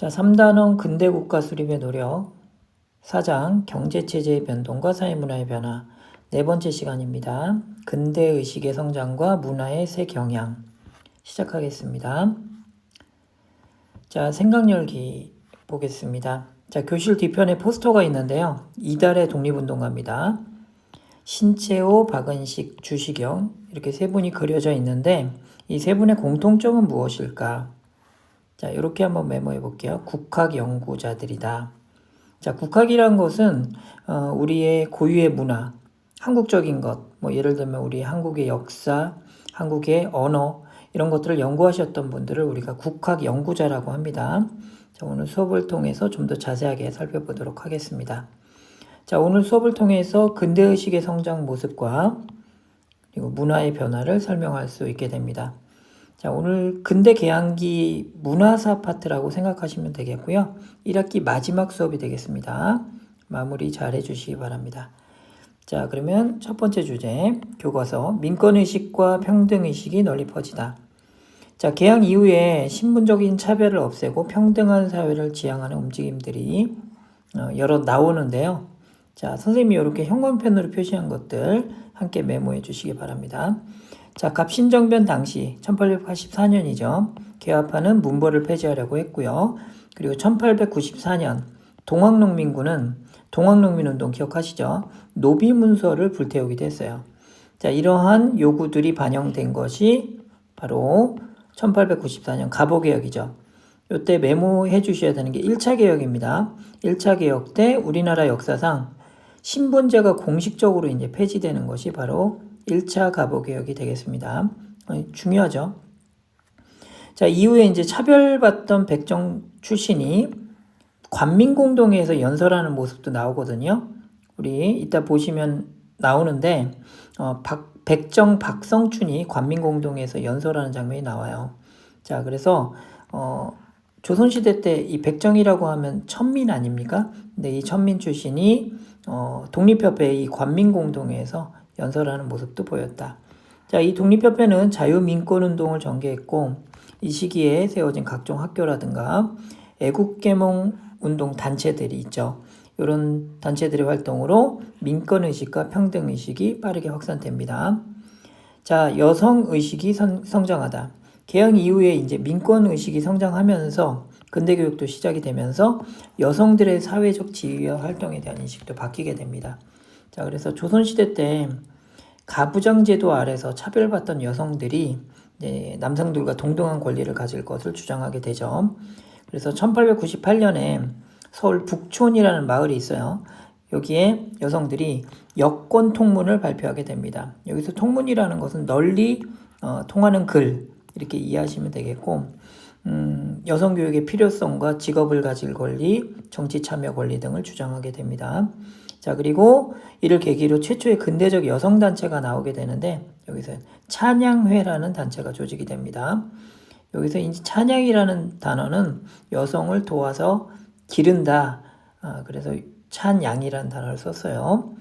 자, 3단원 근대국가 수립의 노력 4장 경제체제의 변동과 사회문화의 변화 네 번째 시간입니다. 근대의식의 성장과 문화의 새 경향 시작하겠습니다. 자, 생각열기 보겠습니다. 자, 교실 뒤편에 포스터가 있는데요. 이달의 독립운동가입니다. 신채호, 박은식, 주시경 이렇게 세 분이 그려져 있는데 이 세 분의 공통점은 무엇일까? 자, 이렇게 한번 메모해 볼게요. 국학 연구자들이다. 자, 국학이란 것은 우리의 고유의 문화, 한국적인 것, 뭐 예를 들면 우리 한국의 역사, 한국의 언어 이런 것들을 연구하셨던 분들을 우리가 국학 연구자라고 합니다. 자, 오늘 수업을 통해서 좀 더 자세하게 살펴보도록 하겠습니다. 자, 오늘 수업을 통해서 근대의식의 성장 모습과 그리고 문화의 변화를 설명할 수 있게 됩니다. 자, 오늘 근대 개항기 문화사 파트라고 생각하시면 되겠고요. 1학기 마지막 수업이 되겠습니다. 마무리 잘 해주시기 바랍니다. 자, 그러면 첫 번째 주제, 교과서, 민권의식과 평등의식이 널리 퍼지다. 자, 개항 이후에 신분적인 차별을 없애고 평등한 사회를 지향하는 움직임들이 여러 나오는데요. 자, 선생님이 이렇게 형광펜으로 표시한 것들 함께 메모해 주시기 바랍니다. 자, 갑신정변 당시 1884년이죠. 개화파는 문벌을 폐지하려고 했고요. 그리고 1894년 동학농민군은 동학농민운동 기억하시죠? 노비문서를 불태우기도 했어요. 자, 이러한 요구들이 반영된 것이 바로 1894년 갑오개혁이죠. 이때 메모해 주셔야 되는 게 1차 개혁입니다. 1차 개혁 때 우리나라 역사상 신분제가 공식적으로 이제 폐지되는 것이 바로 1차 갑오개혁이 되겠습니다. 중요하죠. 자, 이후에 이제 차별받던 백정 출신이 관민공동회에서 연설하는 모습도 나오거든요. 우리 이따 보시면 나오는데 백정 박성춘이 관민공동회에서 연설하는 장면이 나와요. 자, 그래서 조선시대 때 이 백정이라고 하면 천민 아닙니까? 근데 이 천민 출신이 독립협회의 이 관민공동회에서 연설하는 모습도 보였다. 자, 이 독립협회는 자유민권운동을 전개했고 이 시기에 세워진 각종 학교라든가 애국계몽운동 단체들이 있죠. 이런 단체들의 활동으로 민권의식과 평등의식이 빠르게 확산됩니다. 자, 여성의식이 성장하다. 개항 이후에 이제 민권의식이 성장하면서 근대교육도 시작이 되면서 여성들의 사회적 지위와 활동에 대한 인식도 바뀌게 됩니다. 자, 그래서 조선시대 때 가부장 제도 아래서 차별받던 여성들이 남성들과 동등한 권리를 가질 것을 주장하게 되죠. 그래서 1898년에 서울 북촌이라는 마을이 있어요. 여기에 여성들이 여권 통문을 발표하게 됩니다. 여기서 통문이라는 것은 널리 통하는 글 이렇게 이해하시면 되겠고 여성 교육의 필요성과 직업을 가질 권리, 정치 참여 권리 등을 주장하게 됩니다. 자, 그리고 이를 계기로 최초의 근대적 여성단체가 나오게 되는데 여기서 찬양회라는 단체가 조직이 됩니다. 여기서 이제 찬양이라는 단어는 여성을 도와서 기른다. 그래서 찬양이라는 단어를 썼어요.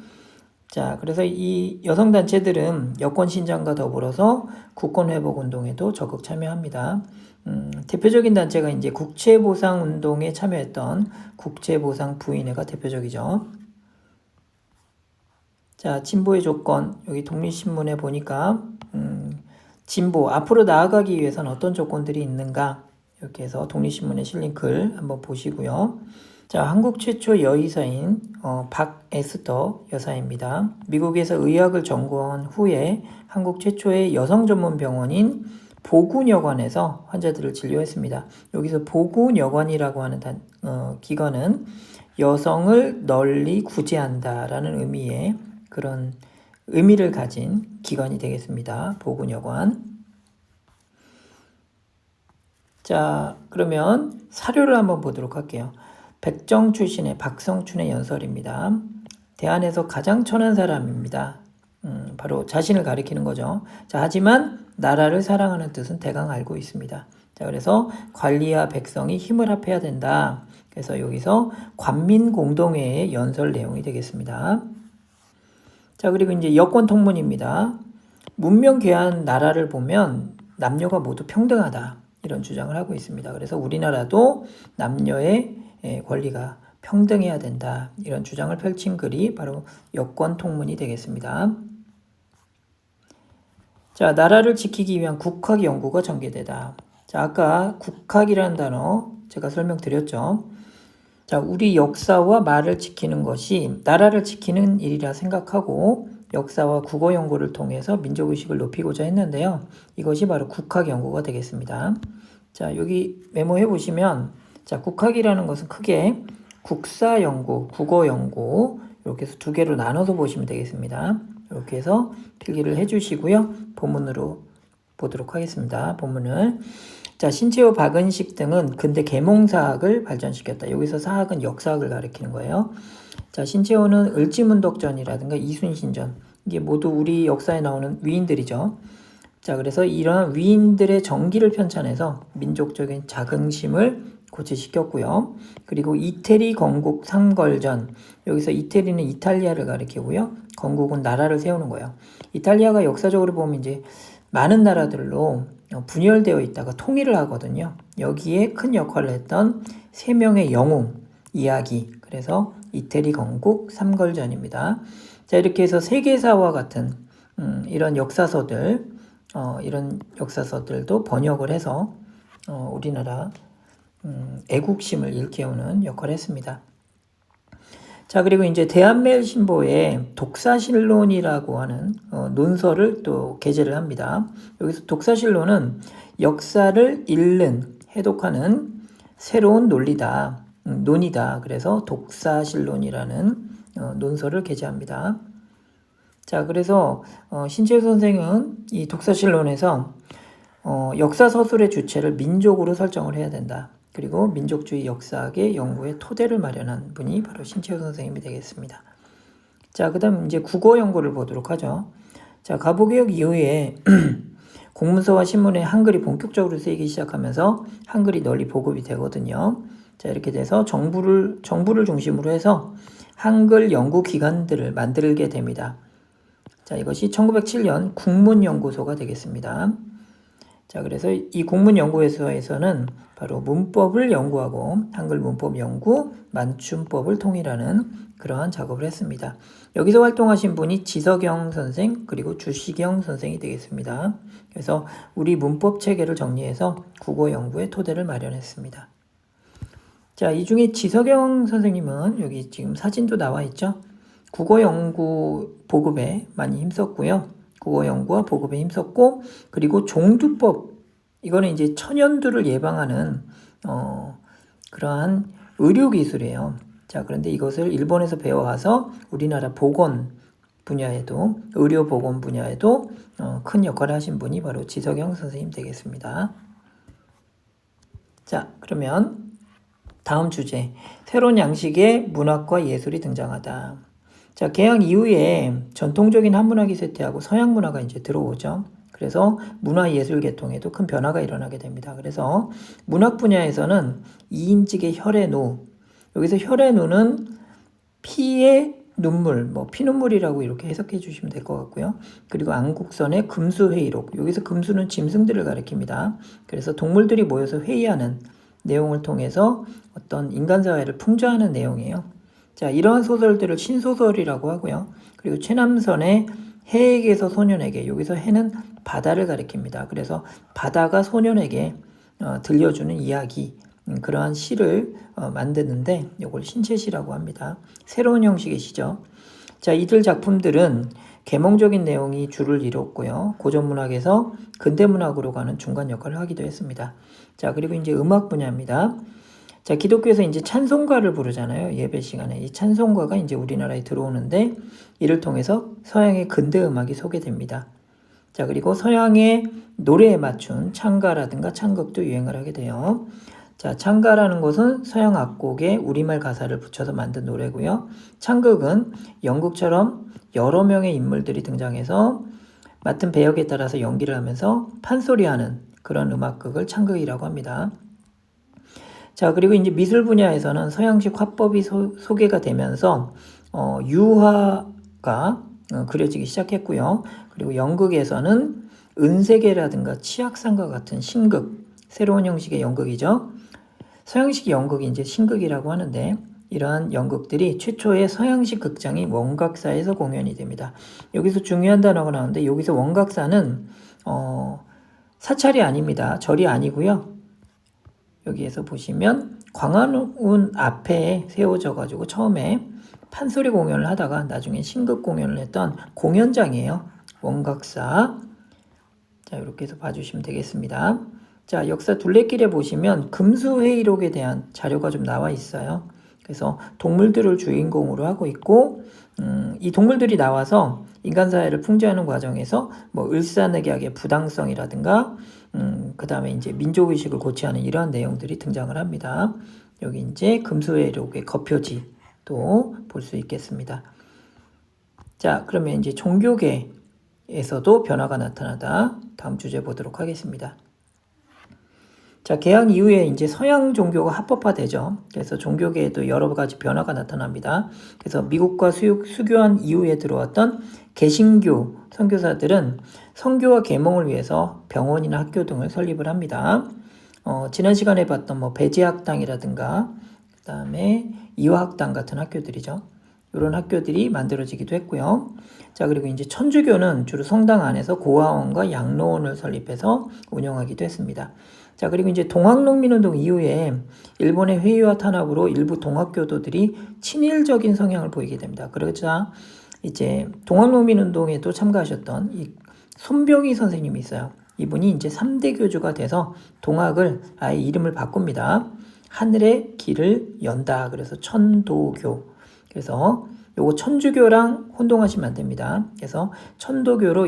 자, 그래서 이 여성단체들은 여권 신장과 더불어서 국권회복운동에도 적극 참여합니다. 대표적인 단체가 이제 국채보상운동에 참여했던 국채보상부인회가 대표적이죠. 자, 진보의 조건, 여기 독립신문에 보니까 진보, 앞으로 나아가기 위해서는 어떤 조건들이 있는가 이렇게 해서 독립신문에 실린 글 한번 보시고요. 자, 한국 최초 여의사인 박에스더 여사입니다. 미국에서 의학을 전공한 후에 한국 최초의 여성 전문 병원인 보군여관에서 환자들을 진료했습니다. 여기서 보군여관이라고 하는 기관은 여성을 널리 구제한다라는 의미의 그런 의미를 가진 기관이 되겠습니다. 보군여관. 자, 그러면 사료를 한번 보도록 할게요. 백정 출신의 박성춘의 연설입니다. 대한에서 가장 천한 사람입니다. 바로 자신을 가리키는 거죠. 자, 하지만 나라를 사랑하는 뜻은 대강 알고 있습니다. 자, 그래서 관리와 백성이 힘을 합해야 된다. 그래서 여기서 관민공동회의 연설 내용이 되겠습니다. 자, 그리고 이제 여권 통문입니다. 문명 귀한 나라를 보면 남녀가 모두 평등하다. 이런 주장을 하고 있습니다. 그래서 우리나라도 남녀의 권리가 평등해야 된다. 이런 주장을 펼친 글이 바로 여권통문이 되겠습니다. 자, 나라를 지키기 위한 국학 연구가 전개되다. 자, 아까 국학이라는 단어 제가 설명드렸죠. 자, 우리 역사와 말을 지키는 것이 나라를 지키는 일이라 생각하고 역사와 국어 연구를 통해서 민족의식을 높이고자 했는데요. 이것이 바로 국학 연구가 되겠습니다. 자, 여기 메모해 보시면 자, 국학이라는 것은 크게 국사 연구, 국어 연구 이렇게 해서 두 개로 나눠서 보시면 되겠습니다. 이렇게 해서 필기를 해 주시고요. 본문으로 보도록 하겠습니다. 본문을. 자, 신채호, 박은식 등은 근대 계몽사학을 발전시켰다. 여기서 사학은 역사학을 가리키는 거예요. 자, 신채호는 을지문덕전이라든가 이순신전, 이게 모두 우리 역사에 나오는 위인들이죠. 자, 그래서 이런 위인들의 정기를 편찬해서 민족적인 자긍심을 고취시켰고요. 그리고 이태리 건국 삼걸전, 여기서 이태리는 이탈리아를 가리키고요. 건국은 나라를 세우는 거예요. 이탈리아가 역사적으로 보면 이제 많은 나라들로 분열되어 있다가 통일을 하거든요. 여기에 큰 역할을 했던 세 명의 영웅 이야기, 그래서 이태리 건국 삼걸전입니다. 자, 이렇게 해서 세계사와 같은 이런 역사서들도 번역을 해서 우리나라 애국심을 일깨우는 역할을 했습니다. 자, 그리고 이제 대한매일신보에 독사실론이라고 하는 논설을 또 게재를 합니다. 여기서 독사실론은 역사를 읽는, 해독하는 새로운 논이다. 그래서 독사실론이라는 논설을 게재합니다. 자, 그래서 신채호 선생은 이 독사실론에서 역사서술의 주체를 민족으로 설정을 해야 된다. 그리고 민족주의 역사학의 연구의 토대를 마련한 분이 바로 신채호 선생님이 되겠습니다. 자, 그 다음 이제 국어 연구를 보도록 하죠. 자, 가보개혁 이후에 공문서와 신문에 한글이 본격적으로 쓰이기 시작하면서 한글이 널리 보급이 되거든요. 자, 이렇게 돼서 정부를 중심으로 해서 한글 연구 기관들을 만들게 됩니다. 자, 이것이 1907년 국문연구소가 되겠습니다. 자, 그래서 이 국문연구소에서는 바로 문법을 연구하고 한글 문법 연구, 맞춤법을 통일하는 그러한 작업을 했습니다. 여기서 활동하신 분이 지석영 선생 그리고 주시경 선생이 되겠습니다. 그래서 우리 문법 체계를 정리해서 국어 연구의 토대를 마련했습니다. 자, 이 중에 지석영 선생님은 여기 지금 사진도 나와 있죠. 국어 연구 보급에 많이 힘썼고요. 국어 연구와 보급에 힘썼고, 그리고 종두법, 이거는 이제 천연두를 예방하는 그러한 의료 기술이에요. 자, 그런데 이것을 일본에서 배워와서 우리나라 보건 분야에도, 의료 보건 분야에도 큰 역할을 하신 분이 바로 지석영 선생님 되겠습니다. 자, 그러면 다음 주제, 새로운 양식의 문학과 예술이 등장하다. 자, 개항 이후에 전통적인 한문학이 쇠퇴하고 서양 문화가 이제 들어오죠. 그래서 문화예술 계통에도 큰 변화가 일어나게 됩니다. 그래서 문학 분야에서는 이인직의 혈의누, 여기서 혈의누는 피의 눈물, 피눈물이라고 이렇게 해석해 주시면 될 것 같고요. 그리고 안국선의 금수회의록, 여기서 금수는 짐승들을 가리킵니다. 그래서 동물들이 모여서 회의하는 내용을 통해서 어떤 인간사회를 풍자하는 내용이에요. 자, 이러한 소설들을 신소설이라고 하고요. 그리고 최남선의 해에게서 소년에게, 여기서 해는 바다를 가리킵니다. 그래서 바다가 소년에게 들려주는 이야기, 그러한 시를 만드는데 이걸 신체시라고 합니다. 새로운 형식의 시죠. 자, 이들 작품들은 계몽적인 내용이 주를 이뤘고요. 고전문학에서 근대문학으로 가는 중간 역할을 하기도 했습니다. 자, 그리고 이제 음악 분야입니다. 자, 기독교에서 이제 찬송가를 부르잖아요. 예배 시간에. 이 찬송가가 이제 우리나라에 들어오는데 이를 통해서 서양의 근대 음악이 소개됩니다. 자, 그리고 서양의 노래에 맞춘 창가라든가 창극도 유행을 하게 돼요. 자, 창가라는 것은 서양 악곡에 우리말 가사를 붙여서 만든 노래고요. 창극은 연극처럼 여러 명의 인물들이 등장해서 맡은 배역에 따라서 연기를 하면서 판소리하는 그런 음악극을 창극이라고 합니다. 자, 그리고 이제 미술 분야에서는 서양식 화법이 소개가 되면서 유화가 그려지기 시작했고요. 그리고 연극에서는 은세계라든가 치악산과 같은 신극, 새로운 형식의 연극이죠. 서양식 연극이 이제 신극이라고 하는데 이러한 연극들이 최초의 서양식 극장이 원각사에서 공연이 됩니다. 여기서 중요한 단어가 나오는데 여기서 원각사는 사찰이 아닙니다. 절이 아니고요. 여기에서 보시면 광화문 앞에 세워져 가지고 처음에 판소리 공연을 하다가 나중에 신극 공연을 했던 공연장이에요. 원각사. 자, 이렇게 해서 봐주시면 되겠습니다. 자, 역사 둘레길에 보시면 금수회의록에 대한 자료가 좀 나와 있어요. 그래서 동물들을 주인공으로 하고 있고 이 동물들이 나와서 인간 사회를 풍자하는 과정에서 뭐 을사늑약의 부당성이라든가 그 다음에 이제 민족의식을 고취하는 이러한 내용들이 등장을 합니다. 여기 이제 금수회의록의 거표지도 볼 수 있겠습니다. 자, 그러면 이제 종교계에서도 변화가 나타나다 다음 주제 보도록 하겠습니다. 자, 개항 이후에 이제 서양 종교가 합법화되죠. 그래서 종교계에도 여러 가지 변화가 나타납니다. 그래서 미국과 수교한 이후에 들어왔던 개신교 선교사들은 선교와 계몽을 위해서 병원이나 학교 등을 설립을 합니다. 지난 시간에 봤던 뭐 배제학당이라든가 그다음에 이화학당 같은 학교들이죠. 이런 학교들이 만들어지기도 했고요. 자, 그리고 이제 천주교는 주로 성당 안에서 고아원과 양로원을 설립해서 운영하기도 했습니다. 자, 그리고 이제 동학농민운동 이후에 일본의 회의와 탄압으로 일부 동학교도들이 친일적인 성향을 보이게 됩니다. 그러자 이제 동학농민운동에도 참가하셨던 이 손병희 선생님이 있어요. 이분이 이제 3대 교주가 돼서 동학을 아예 이름을 바꿉니다. 하늘의 길을 연다. 그래서 천도교. 그래서 요거 천주교랑 혼동하시면 안 됩니다. 그래서 천도교로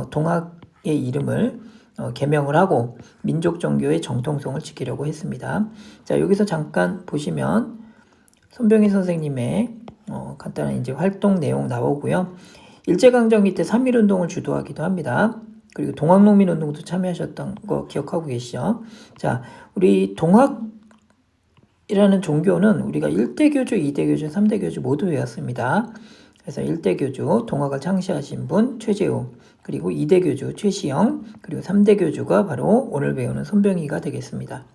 동학의 이름을 개명을 하고 민족 종교의 정통성을 지키려고 했습니다. 자, 여기서 잠깐 보시면 손병희 선생님의 간단한 이제 활동 내용 나오고요. 일제강점기 때 3.1운동을 주도하기도 합니다. 그리고 동학농민운동도 참여하셨던 거 기억하고 계시죠? 자, 우리 동학이라는 종교는 우리가 1대 교주, 2대 교주, 3대 교주 모두 외웠습니다. 그래서 1대 교주 동학을 창시하신 분 최재우, 그리고 2대 교주 최시영, 그리고 3대 교주가 바로 오늘 배우는 손병희가 되겠습니다.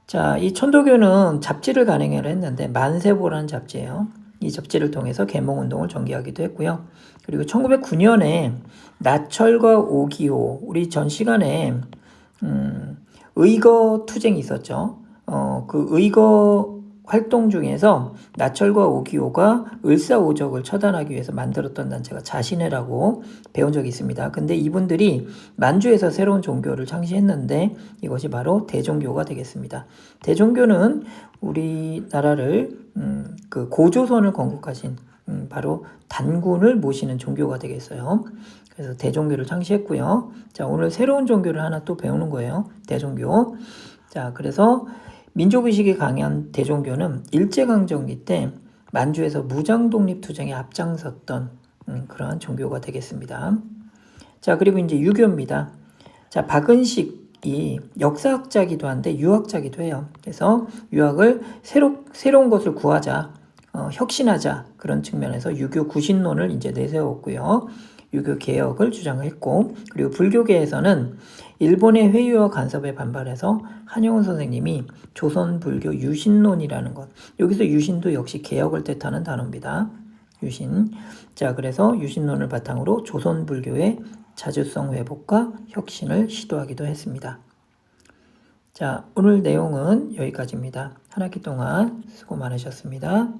자, 이 천도교는 잡지를 간행을 했는데 만세보라는 잡지예요. 이 잡지를 통해서 계몽운동을 전개하기도 했고요. 그리고 1909년에 나철과 오기호, 우리 전 시간에 의거 투쟁이 있었죠. 그 의거 활동 중에서 나철과 오기호가 을사오적을 처단하기 위해서 만들었던 단체가 자신해라고 배운 적이 있습니다. 근데 이분들이 만주에서 새로운 종교를 창시했는데 이것이 바로 대종교가 되겠습니다. 대종교는 우리나라를 그 고조선을 건국하신 바로 단군을 모시는 종교가 되겠어요. 그래서 대종교를 창시했고요. 자, 오늘 새로운 종교를 하나 또 배우는 거예요. 대종교. 자, 그래서 민족의식이 강한 대종교는 일제강점기 때 만주에서 무장독립투쟁에 앞장섰던 그러한 종교가 되겠습니다. 자, 그리고 이제 유교입니다. 자, 박은식이 역사학자기도 한데 유학자기도 해요. 그래서 유학을 새로운 것을 구하자, 혁신하자 그런 측면에서 유교 구신론을 이제 내세웠고요. 유교 개혁을 주장했고, 그리고 불교계에서는 일본의 회유와 간섭에 반발해서 한영훈 선생님이 조선 불교 유신론이라는 것, 여기서 유신도 역시 개혁을 뜻하는 단어입니다. 유신. 자, 그래서 유신론을 바탕으로 조선 불교의 자주성 회복과 혁신을 시도하기도 했습니다. 자, 오늘 내용은 여기까지입니다. 한 학기 동안 수고 많으셨습니다.